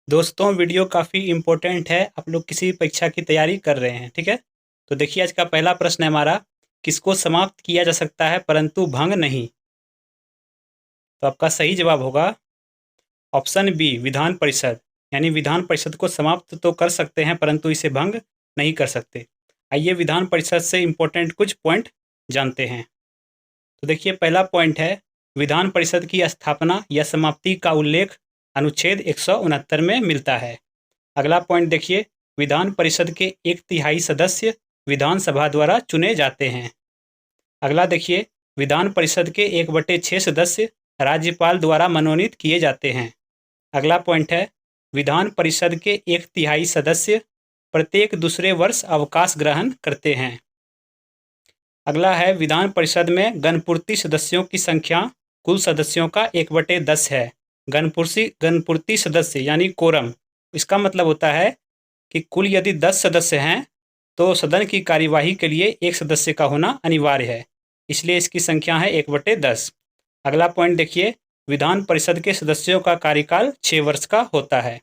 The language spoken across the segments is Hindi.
दोस्तों वीडियो काफ़ी इम्पोर्टेंट है। आप लोग किसी परीक्षा की तैयारी कर रहे हैं, ठीक है। तो देखिए आज का पहला प्रश्न है हमारा, किसको समाप्त किया जा सकता है परंतु भंग नहीं। तो आपका सही जवाब होगा ऑप्शन बी, विधान परिषद। यानी विधान परिषद को समाप्त तो कर सकते हैं परंतु इसे भंग नहीं कर सकते। आइए विधान परिषद से इम्पोर्टेंट कुछ पॉइंट जानते हैं। तो देखिए पहला पॉइंट है, विधान परिषद की स्थापना या समाप्ति का उल्लेख अनुच्छेद 169 में मिलता है। अगला पॉइंट देखिए, विधान परिषद के 1/3 सदस्य विधानसभा द्वारा चुने जाते हैं। अगला देखिए, विधान परिषद के 1/6 सदस्य राज्यपाल द्वारा मनोनीत किए जाते हैं। अगला पॉइंट है, विधान परिषद के 1/3 सदस्य प्रत्येक दूसरे वर्ष अवकाश ग्रहण करते हैं। अगला है, विधान परिषद में गणपूर्ति सदस्यों की संख्या कुल सदस्यों का 1/10 है। गणपूर्ति सदस्य यानी कोरम, इसका मतलब होता है कि कुल यदि 10 सदस्य हैं तो सदन की कार्यवाही के लिए एक सदस्य का होना अनिवार्य है, इसलिए इसकी संख्या है 1/10। अगला पॉइंट देखिए, विधान परिषद के सदस्यों का कार्यकाल 6 वर्ष का होता है।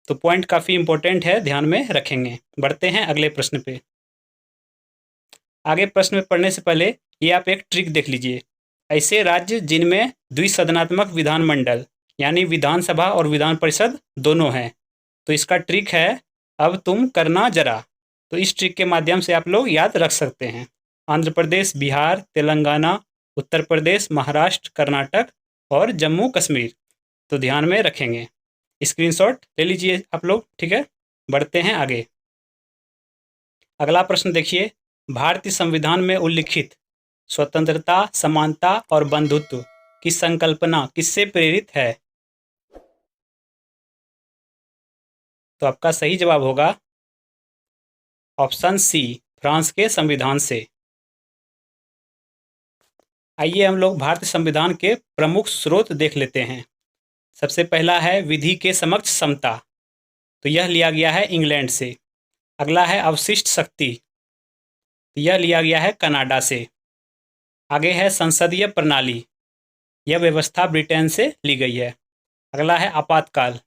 तो पॉइंट काफ़ी इंपॉर्टेंट है, ध्यान में रखेंगे। बढ़ते हैं अगले प्रश्न पे। आगे प्रश्न में पढ़ने से पहले ये आप एक ट्रिक देख लीजिए। ऐसे राज्य जिनमें द्विसदनात्मक विधानमंडल यानी विधानसभा और विधान परिषद दोनों हैं, तो इसका ट्रिक है अब तुम करना जरा। तो इस ट्रिक के माध्यम से आप लोग याद रख सकते हैं। आंध्र प्रदेश, बिहार, तेलंगाना, उत्तर प्रदेश, महाराष्ट्र, कर्नाटक और जम्मू कश्मीर। तो ध्यान में रखेंगे, स्क्रीनशॉट ले लीजिए आप लोग, ठीक है। बढ़ते हैं आगे। अगला प्रश्न देखिए, भारतीय संविधान में उल्लिखित स्वतंत्रता, समानता और बंधुत्व की संकल्पना किससे प्रेरित है? तो आपका सही जवाब होगा ऑप्शन सी, फ्रांस के संविधान से। आइए हम लोग भारतीय संविधान के प्रमुख स्रोत देख लेते हैं। सबसे पहला है विधि के समक्ष समता, तो यह लिया गया है इंग्लैंड से। अगला है अवशिष्ट शक्ति, तो यह लिया गया है कनाडा से। आगे है संसदीय प्रणाली, यह व्यवस्था ब्रिटेन से ली गई है। अगला है आपातकाल,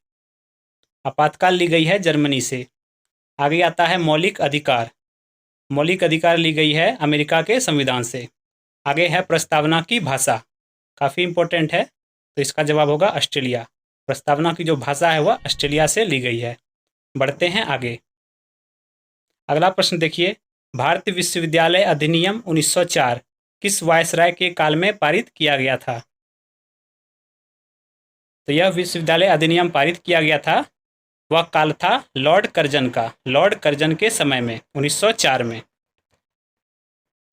आपातकाल ली गई है जर्मनी से। आगे आता है मौलिक अधिकार, मौलिक अधिकार ली गई है अमेरिका के संविधान से। आगे है प्रस्तावना की भाषा, काफ़ी इंपॉर्टेंट है, तो इसका जवाब होगा ऑस्ट्रेलिया। प्रस्तावना की जो भाषा है वह ऑस्ट्रेलिया से ली गई है। बढ़ते हैं आगे। अगला प्रश्न देखिए, भारतीय विश्वविद्यालय अधिनियम 1904 किस वायसराय के काल में पारित किया गया था? तो यह विश्वविद्यालय अधिनियम पारित किया गया था, वह काल था लॉर्ड कर्जन का। लॉर्ड कर्जन के समय में 1904 में।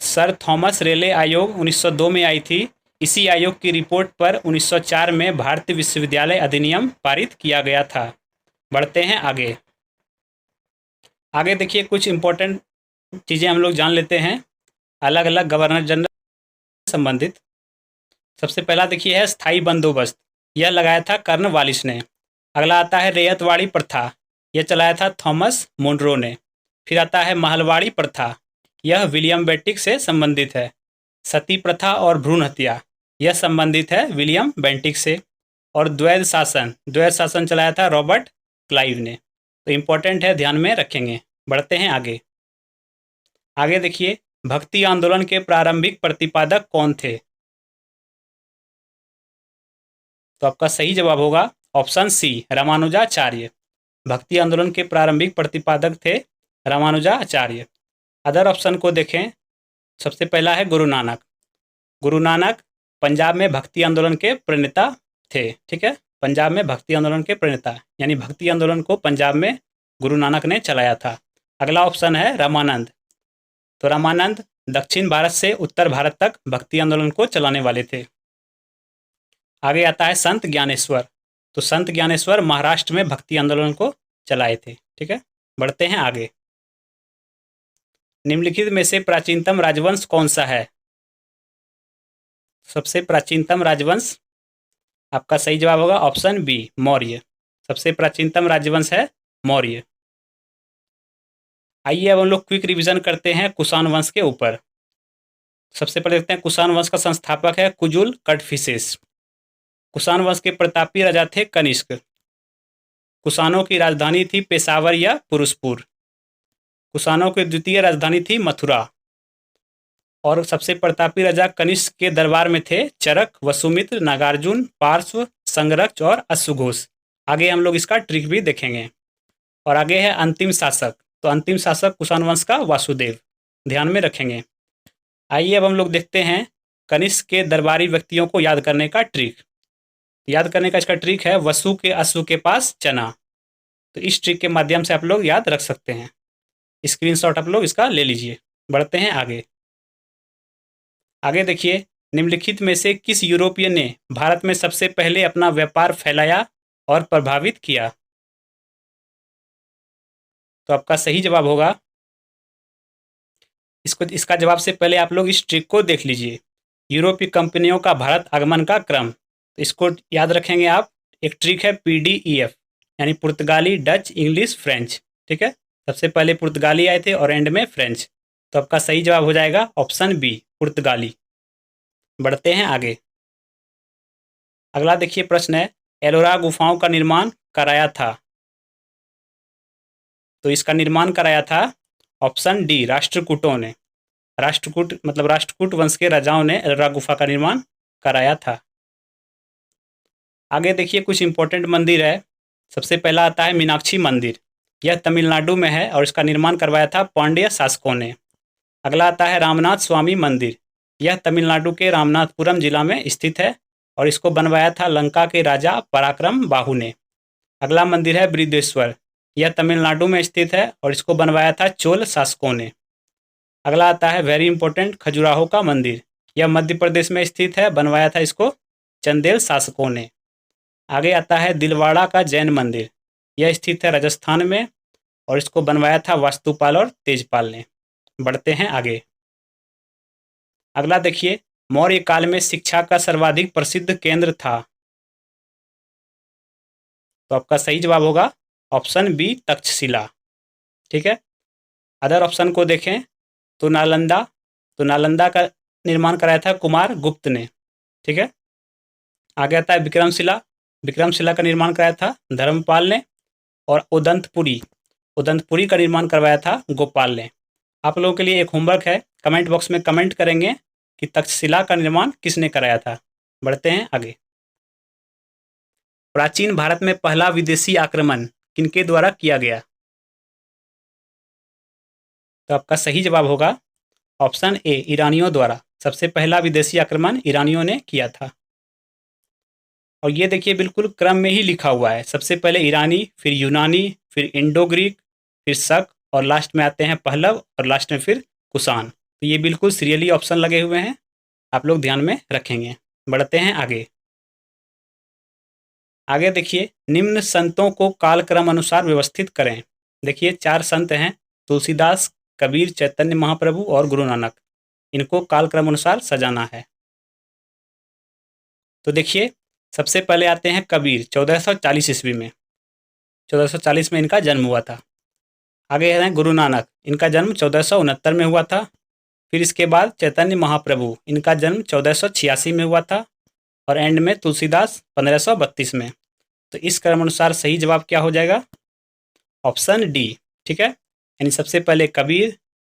सर थॉमस रेले आयोग 1902 में आई थी। इसी आयोग की रिपोर्ट पर 1904 में भारतीय विश्वविद्यालय अधिनियम पारित किया गया था। बढ़ते हैं आगे। आगे देखिए कुछ इंपॉर्टेंट चीज़ें हम लोग जान लेते हैं अलग अलग गवर्नर जनरल संबंधित। सबसे पहला देखिए है स्थायी बंदोबस्त, यह लगाया था कर्नवालिस ने। अगला आता है रैयतवाड़ी प्रथा, यह चलाया था थॉमस मोनरो ने। फिर आता है महलवाड़ी प्रथा, यह विलियम बेंटिक से संबंधित है। सती प्रथा और भ्रूण हत्या, यह संबंधित है विलियम बेंटिक से। और द्वैध शासन, द्वैध शासन चलाया था रॉबर्ट क्लाइव ने। तो इम्पोर्टेंट है, ध्यान में रखेंगे। बढ़ते हैं आगे। आगे देखिए, भक्ति आंदोलन के प्रारंभिक प्रतिपादक कौन थे? तो आपका सही जवाब होगा ऑप्शन सी, रामानुजाचार्य। भक्ति आंदोलन के प्रारंभिक प्रतिपादक थे रामानुजाचार्य। अदर ऑप्शन को देखें। सबसे पहला है गुरु नानक। गुरु नानक पंजाब में भक्ति आंदोलन के प्रणेता थे, ठीक है। पंजाब में भक्ति आंदोलन के प्रणेता, यानी भक्ति आंदोलन को पंजाब में गुरु नानक ने चलाया था। अगला ऑप्शन है रामानंद। तो रामानंद दक्षिण भारत से उत्तर भारत तक भक्ति आंदोलन को चलाने वाले थे। आगे आता है संत ज्ञानेश्वर। तो संत ज्ञानेश्वर महाराष्ट्र में भक्ति आंदोलन को चलाए थे, ठीक है। बढ़ते हैं आगे। निम्नलिखित में से प्राचीनतम राजवंश कौन सा है? सबसे प्राचीनतम राजवंश, आपका सही जवाब होगा ऑप्शन बी, मौर्य। सबसे प्राचीनतम राजवंश है मौर्य। आइए अब हम लोग क्विक रिवीजन करते हैं कुषाण वंश के ऊपर। सबसे पहले देखते हैं, कुषाण वंश का संस्थापक है कुजुल कड़फिसेस। कुषाण वंश के प्रतापी राजा थे कनिष्क। कुषाणों की राजधानी थी पेशावर या पुरुषपुर। कुषाणों की द्वितीय राजधानी थी मथुरा। और सबसे प्रतापी राजा कनिष्क के दरबार में थे चरक, वसुमित्र, नागार्जुन, पार्श्व, संगरक्ष और अश्वघोष। आगे हम लोग इसका ट्रिक भी देखेंगे। और आगे है अंतिम शासक। तो अंतिम शासक कुषाण वंश का वासुदेव, ध्यान में रखेंगे। आइए अब हम लोग देखते हैं कनिष्क के दरबारी व्यक्तियों को याद करने का ट्रिक। याद करने का इसका ट्रिक है वसु के अश्व के पास चना। तो इस ट्रिक के माध्यम से आप लोग याद रख सकते हैं। स्क्रीनशॉट आप लोग इसका ले लीजिए। बढ़ते हैं आगे। आगे देखिए, निम्नलिखित में से किस यूरोपियन ने भारत में सबसे पहले अपना व्यापार फैलाया और प्रभावित किया? तो आपका सही जवाब होगा, इसका जवाब से पहले आप लोग इस ट्रिक को देख लीजिए। यूरोपीय कंपनियों का भारत आगमन का क्रम, तो इसको याद रखेंगे आप। एक ट्रिक है PDEF, यानी पुर्तगाली, डच, इंग्लिश, फ्रेंच। ठीक है, सबसे पहले पुर्तगाली आए थे और एंड में फ्रेंच। तो आपका सही जवाब हो जाएगा ऑप्शन बी, पुर्तगाली। बढ़ते हैं आगे। अगला देखिए प्रश्न है, एलोरा गुफाओं का निर्माण कराया था? तो इसका निर्माण कराया था ऑप्शन डी, राष्ट्रकूटों ने। राष्ट्रकूट मतलब राष्ट्रकूट वंश के राजाओं ने एलोरा गुफा का निर्माण कराया था। आगे देखिए कुछ इंपॉर्टेंट मंदिर है। सबसे पहला आता है मीनाक्षी मंदिर। यह तमिलनाडु में है और इसका निर्माण करवाया था पांड्य शासकों ने। अगला आता है रामनाथ स्वामी मंदिर। यह तमिलनाडु के रामनाथपुरम जिला में स्थित है और इसको बनवाया था लंका के राजा पराक्रम बाहु ने। अगला मंदिर है बृहदेश्वर। यह तमिलनाडु में स्थित है और इसको बनवाया था चोल शासकों ने। अगला आता है वेरी इंपॉर्टेंट खजुराहो का मंदिर। यह मध्य प्रदेश में स्थित है, बनवाया था इसको चंदेल शासकों ने। आगे आता है दिलवाड़ा का जैन मंदिर। यह स्थित है राजस्थान में और इसको बनवाया था वास्तुपाल और तेजपाल ने। बढ़ते हैं आगे। अगला देखिए, मौर्य काल में शिक्षा का सर्वाधिक प्रसिद्ध केंद्र था? तो आपका सही जवाब होगा ऑप्शन बी, तक्षशिला। ठीक है, अदर ऑप्शन को देखें तो नालंदा। तो नालंदा का निर्माण कराया था कुमार गुप्त ने। ठीक है, आगे आता है विक्रमशिला। विक्रमशिला का निर्माण कराया था धर्मपाल ने। और उदंतपुरी, उदंतपुरी का निर्माण करवाया था गोपाल ने। आप लोगों के लिए एक होमवर्क है, कमेंट बॉक्स में कमेंट करेंगे कि तक्षशिला का निर्माण किसने कराया था। बढ़ते हैं आगे। प्राचीन भारत में पहला विदेशी आक्रमण किनके द्वारा किया गया? तो आपका सही जवाब होगा ऑप्शन ए, ईरानियों द्वारा। सबसे पहला विदेशी आक्रमण ईरानियों ने किया था। और ये देखिए बिल्कुल क्रम में ही लिखा हुआ है, सबसे पहले ईरानी, फिर यूनानी, फिर इंडो ग्रीक, फिर शक और लास्ट में आते हैं पहलव और लास्ट में फिर कुषाण। तो ये बिल्कुल सीरियली ऑप्शन लगे हुए हैं, आप लोग ध्यान में रखेंगे। बढ़ते हैं आगे। आगे देखिए, निम्न संतों को कालक्रम अनुसार व्यवस्थित करें। देखिए 4 संत हैं, तुलसीदास, कबीर, चैतन्य महाप्रभु और गुरु नानक। इनको कालक्रम अनुसार सजाना है। तो देखिए सबसे पहले आते हैं कबीर, 1440 ईस्वी में। 1440 में इनका जन्म हुआ था। आगे हैं गुरु नानक, इनका जन्म 1469 में हुआ था। फिर इसके बाद चैतन्य महाप्रभु, इनका जन्म 1486 में हुआ था। और एंड में तुलसीदास 1532 में। तो इस क्रम अनुसार सही जवाब क्या हो जाएगा? Option D. ठीक है, यानी सबसे पहले कबीर,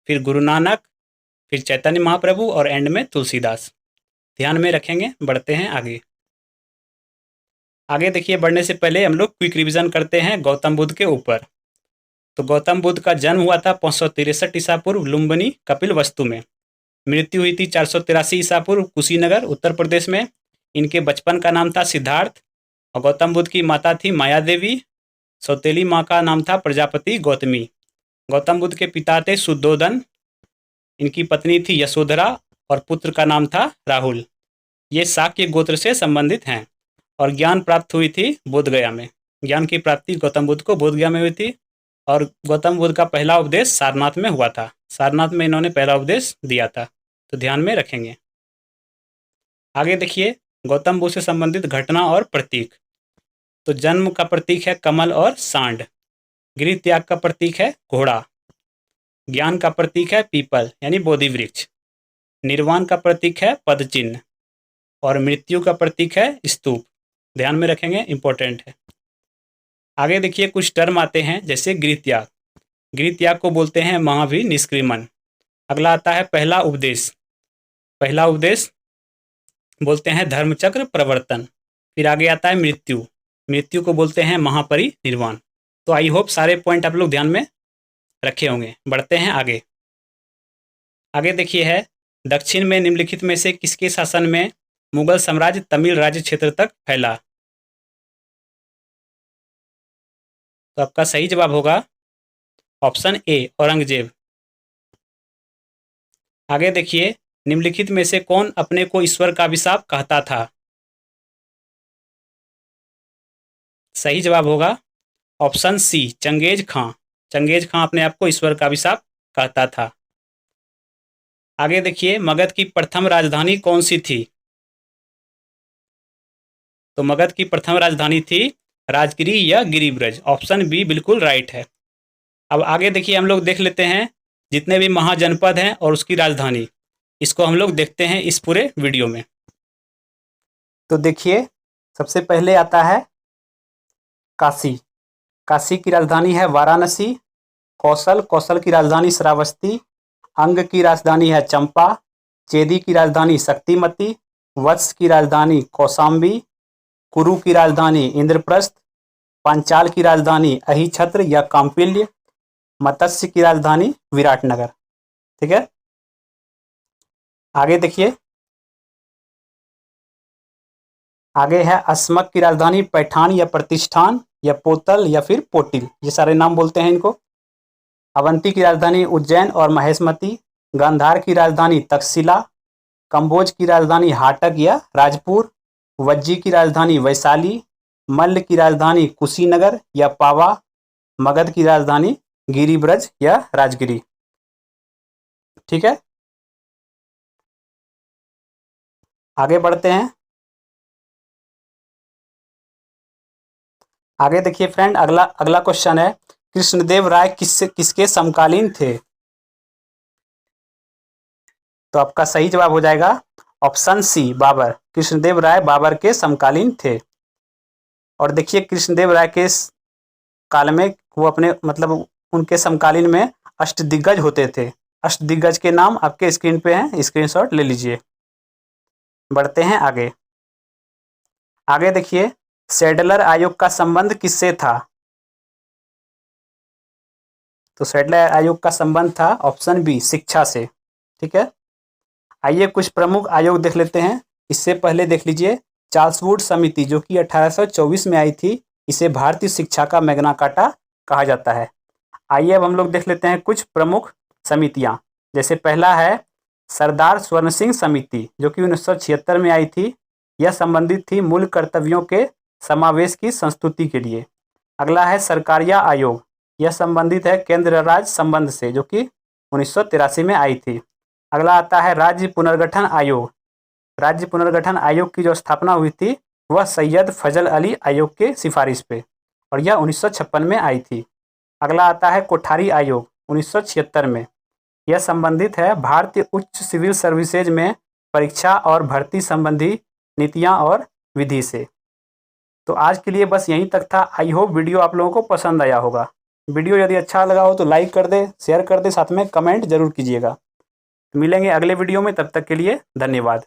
फिर गुरु नानक, फिर चैतन्य महाप्रभु और एंड में तुलसीदास। ध्यान में रखेंगे। बढ़ते हैं आगे। आगे देखिए, बढ़ने से पहले हम लोग क्विक रिवीजन करते हैं गौतम बुद्ध के ऊपर। तो गौतम बुद्ध का जन्म हुआ था 563 ईसा पूर्व लुम्बिनी कपिल वस्तु में। मृत्यु हुई थी 483 ईसा पूर्व कुशीनगर उत्तर प्रदेश में। इनके बचपन का नाम था सिद्धार्थ। और गौतम बुद्ध की माता थी माया देवी। सौतेली माँ का नाम था प्रजापति गौतमी। गौतम बुद्ध के पिता थे शुद्धोधन। इनकी पत्नी थी यशोधरा और पुत्र का नाम था राहुल। ये शाक्य गोत्र से संबंधित हैं। और ज्ञान प्राप्त हुई थी बोधगया में। ज्ञान की प्राप्ति गौतम बुद्ध को बोधगया में हुई थी। और गौतम बुद्ध का पहला उपदेश सारनाथ में हुआ था। सारनाथ में इन्होंने पहला उपदेश दिया था, तो ध्यान में रखेंगे। आगे देखिए, गौतम बुद्ध से संबंधित घटना और प्रतीक। तो जन्म का प्रतीक है कमल और सांड। गृह त्याग का प्रतीक है घोड़ा। ज्ञान का प्रतीक है पीपल यानी बोधि वृक्ष। निर्वाण का प्रतीक है पद चिन्ह। और मृत्यु का प्रतीक है स्तूप। ध्यान में रखेंगे, इंपॉर्टेंट है। आगे देखिए कुछ टर्म आते हैं जैसे गृह त्याग। गृह त्याग को बोलते हैं महाभिनिष्क्रिमण। अगला आता है पहला उपदेश। पहला उपदेश बोलते हैं धर्मचक्र प्रवर्तन। फिर आगे आता है मृत्यु। मृत्यु को बोलते हैं महापरिनिर्वाण। तो आई होप सारे पॉइंट आप लोग ध्यान में रखे होंगे। बढ़ते हैं आगे। आगे देखिए है दक्षिण में निम्नलिखित में से किसके शासन में मुगल साम्राज्य तमिल राज्य क्षेत्र तक फैला। तो आपका सही जवाब होगा ऑप्शन ए औरंगजेब। आगे देखिए निम्नलिखित में से कौन अपने को ईश्वर का अभिशाप कहता था। सही जवाब होगा ऑप्शन सी चंगेज खां। चंगेज खां अपने आप को ईश्वर का अभिशाप कहता था। आगे देखिए मगध की प्रथम राजधानी कौन सी थी। तो मगध की प्रथम राजधानी थी राजगिरी या गिरिब्रज। ऑप्शन बी बिल्कुल राइट है। अब आगे देखिए हम लोग देख लेते हैं जितने भी महाजनपद हैं और उसकी राजधानी, इसको हम लोग देखते हैं इस पूरे वीडियो में। तो देखिए सबसे पहले आता है काशी। काशी की राजधानी है वाराणसी। कौशल, कौशल की राजधानी श्रावस्ती। अंग की राजधानी है चंपा। चेदी की राजधानी शक्तिमती। वत्स की राजधानी कौशाम्बी। कुरु की राजधानी इंद्रप्रस्थ। पांचाल की राजधानी अहिछत्र या काम्पिल्य। मत्स्य की राजधानी विराटनगर। ठीक है, आगे देखिए। आगे है अस्मक की राजधानी पैठान या प्रतिष्ठान या पोतल या फिर पोटिल, ये सारे नाम बोलते हैं इनको। अवंती की राजधानी उज्जैन और महेशमती। गांधार की राजधानी तक्षशिला। कंबोज की राजधानी हाटक या राजपुर। वज्जी की राजधानी वैशाली। मल्ल की राजधानी कुशीनगर या पावा। मगध की राजधानी गिरिब्रज या राजगिरी। ठीक है, आगे बढ़ते हैं। आगे देखिए फ्रेंड, अगला क्वेश्चन है कृष्णदेव राय किसके समकालीन थे। तो आपका सही जवाब हो जाएगा ऑप्शन सी बाबर। कृष्णदेव राय बाबर के समकालीन थे। और देखिए कृष्णदेव राय के काल में वो अपने मतलब उनके समकालीन में अष्टदिग्गज होते थे। अष्टदिग्गज के नाम आपके स्क्रीन पे हैं, स्क्रीनशॉट ले लीजिए। बढ़ते हैं आगे। आगे देखिए सैडलर आयोग का संबंध किससे था। तो सैडलर आयोग का संबंध था ऑप्शन बी शिक्षा से। ठीक है, आइए कुछ प्रमुख आयोग देख लेते हैं। इससे पहले देख लीजिए चार्ल्सवुड समिति जो कि 1824 में आई थी, इसे भारतीय शिक्षा का मैग्ना कार्टा कहा जाता है। आइए अब हम लोग देख लेते हैं कुछ प्रमुख समितियां। जैसे पहला है सरदार स्वर्ण सिंह समिति जो कि 1976 में आई थी। यह संबंधित थी मूल कर्तव्यों के समावेश की संस्तुति के लिए। अगला है सरकारिया आयोग, यह संबंधित है केंद्र राज्य संबंध से जो कि 1983 में आई थी। अगला आता है राज्य पुनर्गठन आयोग। राज्य पुनर्गठन आयोग की जो स्थापना हुई थी वह सैयद फजल अली आयोग के सिफारिश पे, और यह 1956 में आई थी। अगला आता है कोठारी आयोग 1976 में। यह संबंधित है भारतीय उच्च सिविल सर्विसेज में परीक्षा और भर्ती संबंधी नीतियां और विधि से। तो आज के लिए बस यहीं तक था। आई होप वीडियो आप लोगों को पसंद आया होगा। वीडियो यदि अच्छा लगा हो तो लाइक कर दे, शेयर कर दे, साथ में कमेंट जरूर कीजिएगा। मिलेंगे अगले वीडियो में, तब तक के लिए धन्यवाद।